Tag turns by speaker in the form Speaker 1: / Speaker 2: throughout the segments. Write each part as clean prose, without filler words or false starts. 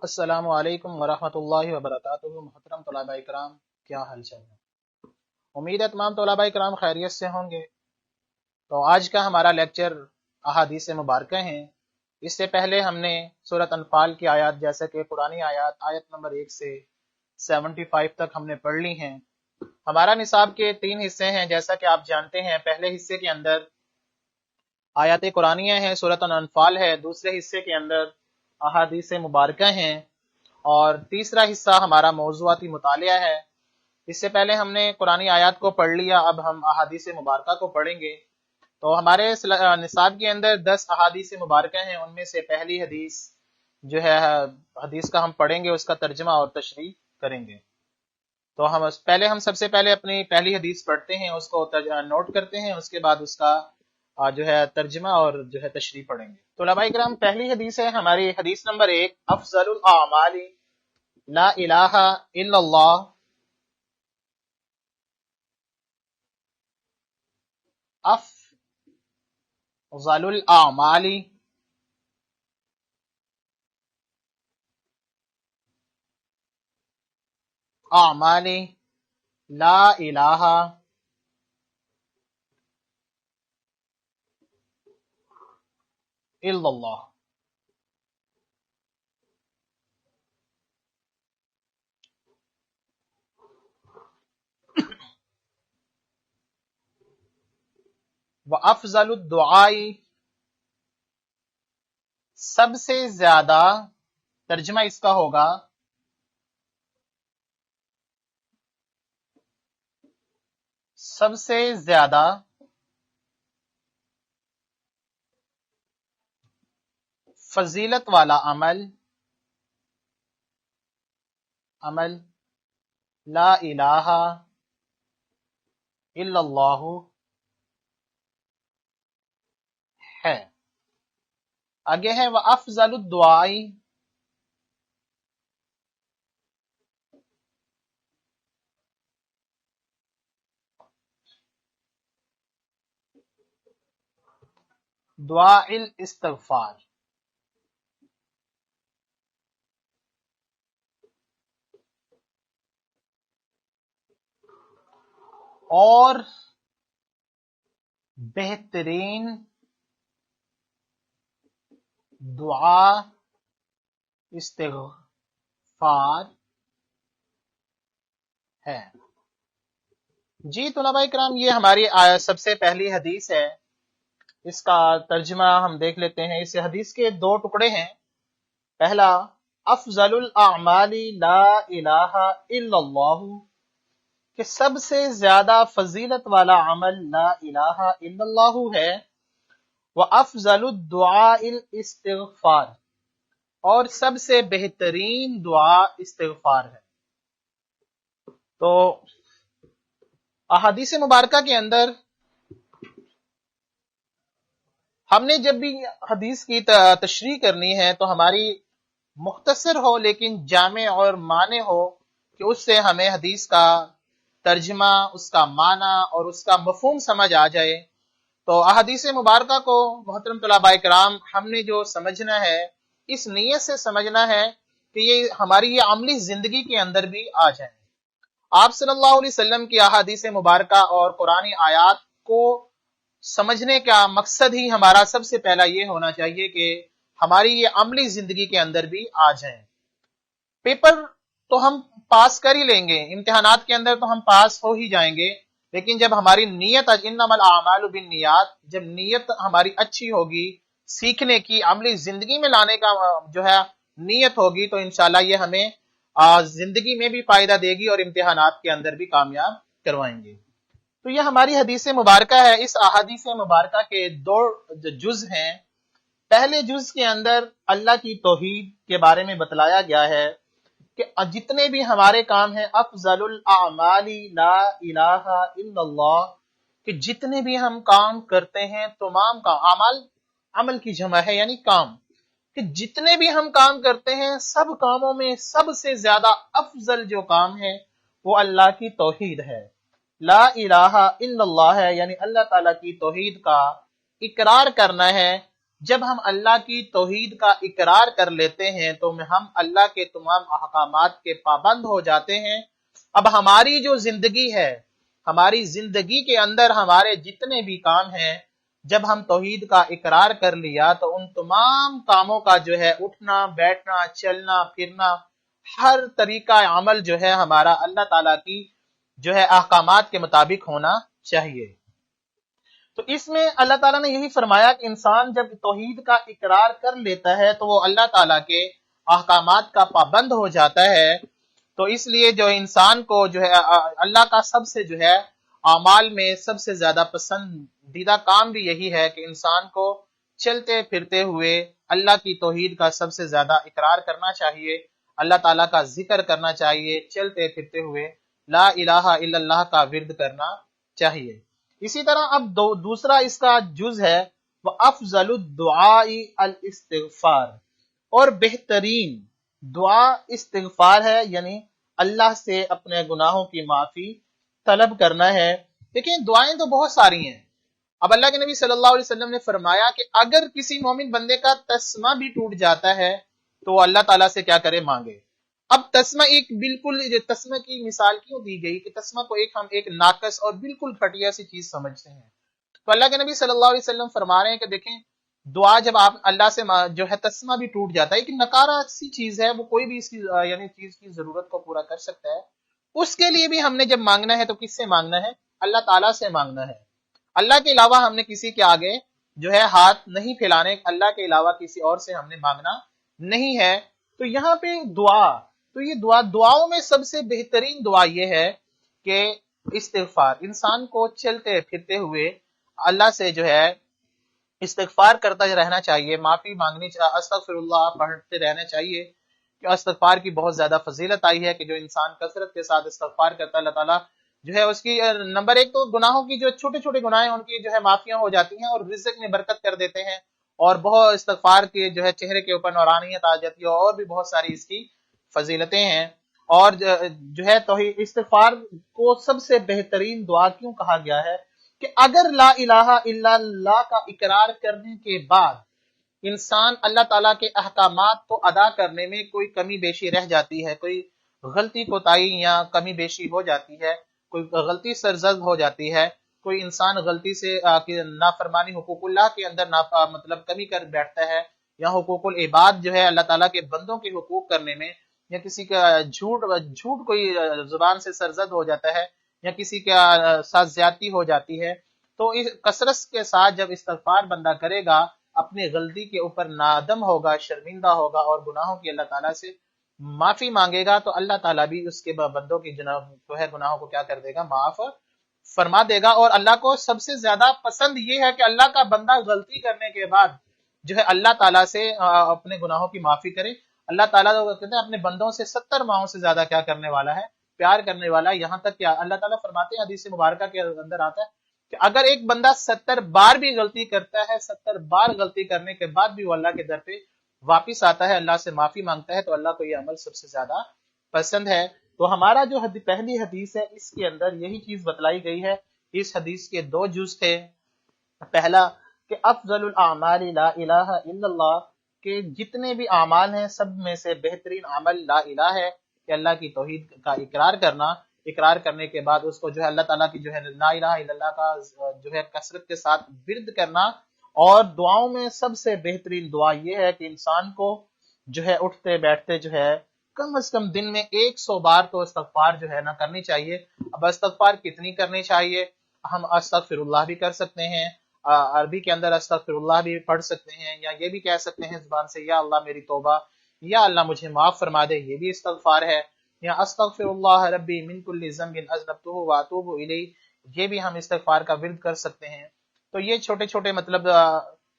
Speaker 1: السلام علیکم ورحمۃ اللہ وبرکاتہ۔ محترم طلباء کرام، کیا حال چال ہے؟ امید ہے تمام طلباء کرام خیریت سے ہوں گے۔ تو آج کا ہمارا لیکچر احادیث مبارکہ ہیں۔ اس سے پہلے ہم نے سورۃ انفال کی آیات جیسے کہ پرانی آیت نمبر 1 سے 75 تک ہم نے پڑھ لی ہیں۔ ہمارا نصاب کے 3 حصے ہیں جیسا کہ آپ جانتے ہیں۔ پہلے حصے کے اندر آیات قرآنیہ ہیں، سورۃ انفال ہے۔ دوسرے حصے کے اندر احادیث مبارکہ ہیں، اور تیسرا حصہ ہمارا موضوعاتی مطالعہ ہے۔ اس سے پہلے ہم نے قرآنی آیات کو پڑھ لیا، اب ہم احادیث مبارکہ کو پڑھیں گے۔ تو ہمارے نصاب کے اندر 10 احادیث مبارکہ ہیں، ان میں سے پہلی حدیث جو ہے حدیث کا ہم پڑھیں گے، اس کا ترجمہ اور تشریح کریں گے۔ تو ہم سب سے پہلے اپنی پہلی حدیث پڑھتے ہیں، اس کو نوٹ کرتے ہیں، اس کے بعد اس کا جو ہے ترجمہ اور جو ہے تشریح پڑھیں گے۔ تو طلباء کرام، پہلی حدیث ہے ہماری حدیث نمبر 1، افضل الاعمال لا الہ الا اللہ۔ افضل الاعمال اعمال لا الہ الا اللہ۔ وافضل الدعاء، سب سے زیادہ، ترجمہ اس کا ہوگا سب سے زیادہ فضیلت والا عمل لا الہ الا اللہ ہے۔ آگے ہے وافضل الدعاء، دعاء الاستغفار، اور بہترین دعا استغفار ہے۔ جی طلباء کرام، یہ ہماری سب سے پہلی حدیث ہے۔ اس کا ترجمہ ہم دیکھ لیتے ہیں۔ اس حدیث کے 2 ٹکڑے ہیں۔ پہلا، افضل الاعمال لا الہ الا اللہ، کہ سب سے زیادہ فضیلت والا عمل لا الہ الا اللہ ہے۔ وافضل الدعاء الاستغفار، اور سب سے بہترین دعا استغفار ہے۔ تو احادیث مبارکہ کے اندر ہم نے جب بھی حدیث کی تشریح کرنی ہے تو ہماری مختصر ہو لیکن جامع اور معنی ہو، کہ اس سے ہمیں حدیث کا ترجمہ، اس کا معنی اور اس کا مفہوم سمجھ آ جائے۔ تو احادیث مبارکہ کو محترم طلباء کرام ہم نے جو سمجھنا ہے، اس نیت سے سمجھنا ہے کہ یہ ہماری یہ عملی زندگی کے اندر بھی آ جائیں۔ آپ صلی اللہ علیہ وسلم کی احادیث مبارکہ اور قرآنی آیات کو سمجھنے کا مقصد ہی ہمارا سب سے پہلا یہ ہونا چاہیے کہ ہماری یہ عملی زندگی کے اندر بھی آ جائیں۔ پیپر تو ہم پاس کر ہی لیں گے، امتحانات کے اندر تو ہم پاس ہو ہی جائیں گے، لیکن جب ہماری نیت، انما الاعمال بالنیات، جب نیت ہماری اچھی ہوگی، سیکھنے کی، عملی زندگی میں لانے کا جو ہے نیت ہوگی، تو انشاءاللہ یہ ہمیں زندگی میں بھی فائدہ دے گی اور امتحانات کے اندر بھی کامیاب کروائیں گے۔ تو یہ ہماری حدیث مبارکہ ہے۔ اس احادیث مبارکہ کے 2 جز ہیں۔ پہلے جز کے اندر اللہ کی توحید کے بارے میں بتلایا گیا ہے کہ جتنے بھی ہمارے کام ہیں، افضل الاعمال لا الہ الا اللہ، کہ جتنے بھی ہم کام کرتے ہیں، تمام کا اعمال عمل کی جمع ہے، یعنی کام، کہ جتنے بھی ہم کام کرتے ہیں، سب کاموں میں سب سے زیادہ افضل جو کام ہے وہ اللہ کی توحید ہے، لا الہ الا اللہ ہے، یعنی اللہ تعالیٰ کی توحید کا اقرار کرنا ہے، جب ہم اللہ کی توحید کا اقرار کر لیتے ہیں تو ہم اللہ کے تمام احکامات کے پابند ہو جاتے ہیں۔ اب ہماری جو زندگی ہے، ہماری زندگی کے اندر ہمارے جتنے بھی کام ہیں، جب ہم توحید کا اقرار کر لیا تو ان تمام کاموں کا جو ہے اٹھنا بیٹھنا چلنا پھرنا، ہر طریقہ عمل جو ہے ہمارا اللہ تعالیٰ کی جو ہے احکامات کے مطابق ہونا چاہیے۔ تو اس میں اللہ تعالیٰ نے یہی فرمایا کہ انسان جب توحید کا اقرار کر لیتا ہے تو وہ اللہ تعالیٰ کے احکامات کا پابند ہو جاتا ہے۔ تو اس لیے جو انسان کو جو ہے اللہ کا سب سے جو ہے اعمال میں سب سے زیادہ پسندیدہ کام بھی یہی ہے کہ انسان کو چلتے پھرتے ہوئے اللہ کی توحید کا سب سے زیادہ اقرار کرنا چاہیے، اللہ تعالیٰ کا ذکر کرنا چاہیے، چلتے پھرتے ہوئے لا الہ الا اللہ کا ورد کرنا چاہیے۔ اسی طرح اب دوسرا اس کا جز ہے وہ افضل الدعاء الاستغفار، اور بہترین دعا استغفار ہے، یعنی اللہ سے اپنے گناہوں کی معافی طلب کرنا ہے۔ دیکھیں دعائیں تو بہت ساری ہیں۔ اب اللہ کے نبی صلی اللہ علیہ وسلم نے فرمایا کہ اگر کسی مومن بندے کا تسمہ بھی ٹوٹ جاتا ہے تو وہ اللہ تعالیٰ سے کیا کرے؟ مانگے۔ اب تسمہ ایک بالکل تسمہ کی مثال کیوں دی گئی کہ تسمہ کو ہم ایک ناقص اور بالکل گھٹیا سی چیز سمجھتے ہیں، تو اللہ کے نبی صلی اللہ علیہ وسلم فرما رہے ہیں کہ دیکھیں دعا جب آپ اللہ سے جو ہے تسمہ بھی ٹوٹ جاتا ہے، ایک نکارہ سی چیز ہے، وہ کوئی بھی اس کی یعنی چیز کی ضرورت کو پورا کر سکتا ہے، اس کے لیے بھی ہم نے جب مانگنا ہے تو کس سے مانگنا ہے؟ اللہ تعالیٰ سے مانگنا ہے۔ اللہ کے علاوہ ہم نے کسی کے آگے جو ہے ہاتھ نہیں پھیلانے، اللہ کے علاوہ کسی اور سے ہم نے مانگنا نہیں ہے۔ تو یہاں پہ دعا، تو یہ دعاؤں میں سب سے بہترین دعا یہ ہے کہ استغفار، انسان کو چلتے پھرتے ہوئے اللہ سے جو ہے استغفار کرتا رہنا چاہیے، معافی مانگنی چاہیے، استغفر اللہ پڑھتے رہنا چاہیے، کہ استغفار کی بہت زیادہ فضیلت آئی ہے کہ جو انسان کثرت کے ساتھ استغفار کرتا ہے اللہ تعالیٰ جو ہے اس کی نمبر ایک تو گناہوں کی جو چھوٹے چھوٹے گناہ ہیں ان کی جو ہے معافیاں ہو جاتی ہیں، اور رزق میں برکت کر دیتے ہیں، اور بہت استغفار کے جو ہے چہرے کے اوپر نورانیت آ جاتی ہے، اور بھی بہت ساری اس کی فضیلتیں ہیں۔ اور جو ہے توحید استغفار کو سب سے بہترین دعا کیوں کہا گیا ہے کہ اگر لا الہ الا اللہ کا اقرار کرنے کے بعد انسان اللہ تعالیٰ کے احکامات کو ادا کرنے میں کوئی کمی بیشی رہ جاتی ہے، کوئی غلطی کوتاہی یا کمی بیشی ہو جاتی ہے، کوئی غلطی سرزد ہو جاتی ہے، کوئی انسان غلطی سے نافرمانی حقوق اللہ کے اندر مطلب کمی کر بیٹھتا ہے، یا حقوق العباد جو ہے اللہ تعالیٰ کے بندوں کے حقوق کرنے میں، یا کسی کا جھوٹ کوئی زبان سے سرزد ہو جاتا ہے، یا کسی کے ساتھ زیادتی ہو جاتی ہے، تو اس کثرت کے ساتھ جب استغفار بندہ کرے گا، اپنی غلطی کے اوپر نادم ہوگا، شرمندہ ہوگا، اور گناہوں کی اللہ تعالیٰ سے معافی مانگے گا، تو اللہ تعالیٰ بھی اس کے بندوں کی جو ہے گناہوں کو کیا کر دے گا؟ معاف فرما دے گا۔ اور اللہ کو سب سے زیادہ پسند یہ ہے کہ اللہ کا بندہ غلطی کرنے کے بعد جو ہے اللہ تعالیٰ سے اپنے گناہوں کی معافی کرے۔ اللہ تعالیٰ کہتے ہیں اپنے بندوں سے 70 ماہوں سے زیادہ کیا کرنے والا ہے؟ پیار کرنے والا ہے۔ یہاں تک کہ اللہ تعالیٰ فرماتے ہیں حدیث مبارکہ کے اندر آتا ہے کہ اگر ایک بندہ 70 بار بھی غلطی کرتا ہے، 70 بار غلطی کرنے کے بعد بھی وہ اللہ کے در پہ واپس آتا ہے، اللہ سے معافی مانگتا ہے، تو اللہ کو یہ عمل سب سے زیادہ پسند ہے۔ تو ہمارا جو پہلی حدیث ہے اس کے اندر یہی چیز بتلائی گئی ہے۔ اس حدیث کے دو جز تھے۔ پہلا کہ افضل الاعمال لا الہ الا اللہ، کہ جتنے بھی اعمال ہیں سب میں سے بہترین عمل لا الہ ہے، کہ اللہ کی توحید کا اقرار کرنا، اقرار کرنے کے بعد اس کو جو ہے اللہ تعالیٰ کی جو ہے لا الہ الا اللہ کا جو ہے کثرت کے ساتھ ورد کرنا۔ اور دعاؤں میں سب سے بہترین دعا یہ ہے کہ انسان کو جو ہے اٹھتے بیٹھتے جو ہے کم از کم دن میں 100 بار تو استغفار جو ہے نا کرنی چاہیے۔ اب استغفار کتنی کرنی چاہیے؟ ہم استغفر اللہ بھی کر سکتے ہیں، عربی کے اندر استغفر اللہ بھی پڑھ سکتے ہیں، یا یہ بھی کہہ سکتے ہیں زبان سے یا اللہ میری توبہ، یا اللہ مجھے معاف فرما دے، یہ بھی استغفار ہے، یا استغفر اللہ ربی من کل ذنب اذنبتہ واتوب الیہ، یہ بھی ہم استغفار کا ورد کر سکتے ہیں۔ تو یہ چھوٹے چھوٹے مطلب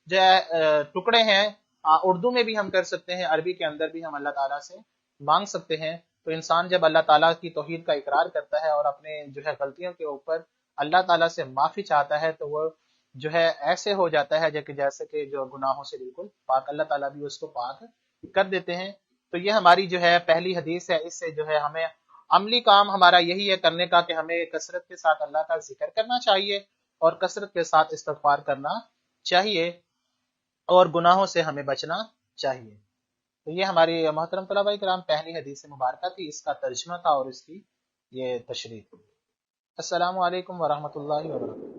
Speaker 1: جو ہے ٹکڑے ہیں، اردو میں بھی ہم کر سکتے ہیں، عربی کے اندر بھی ہم اللہ تعالیٰ سے مانگ سکتے ہیں۔ تو انسان جب اللہ تعالیٰ کی توحید کا اقرار کرتا ہے اور اپنے جو ہے غلطیوں کے اوپر اللہ تعالیٰ سے معافی چاہتا ہے، تو وہ جو ہے ایسے ہو جاتا ہے جیسے کہ جو گناہوں سے بالکل پاک، اللہ تعالیٰ بھی اس کو پاک کر دیتے ہیں۔ تو یہ ہماری جو ہے پہلی حدیث ہے، اس سے جو ہے ہمیں عملی کام ہمارا یہی ہے کرنے کا کہ ہمیں کثرت کے ساتھ اللہ کا ذکر کرنا چاہیے اور کثرت کے ساتھ استغفار کرنا چاہیے۔ اور گناہوں سے ہمیں بچنا چاہیے۔ تو یہ ہماری محترم طلباء کرام پہلی حدیث مبارکہ تھی، اس کا ترجمہ تھا اور اس کی یہ تشریح تھی۔ السلام علیکم ورحمۃ اللہ وبرکاتہ۔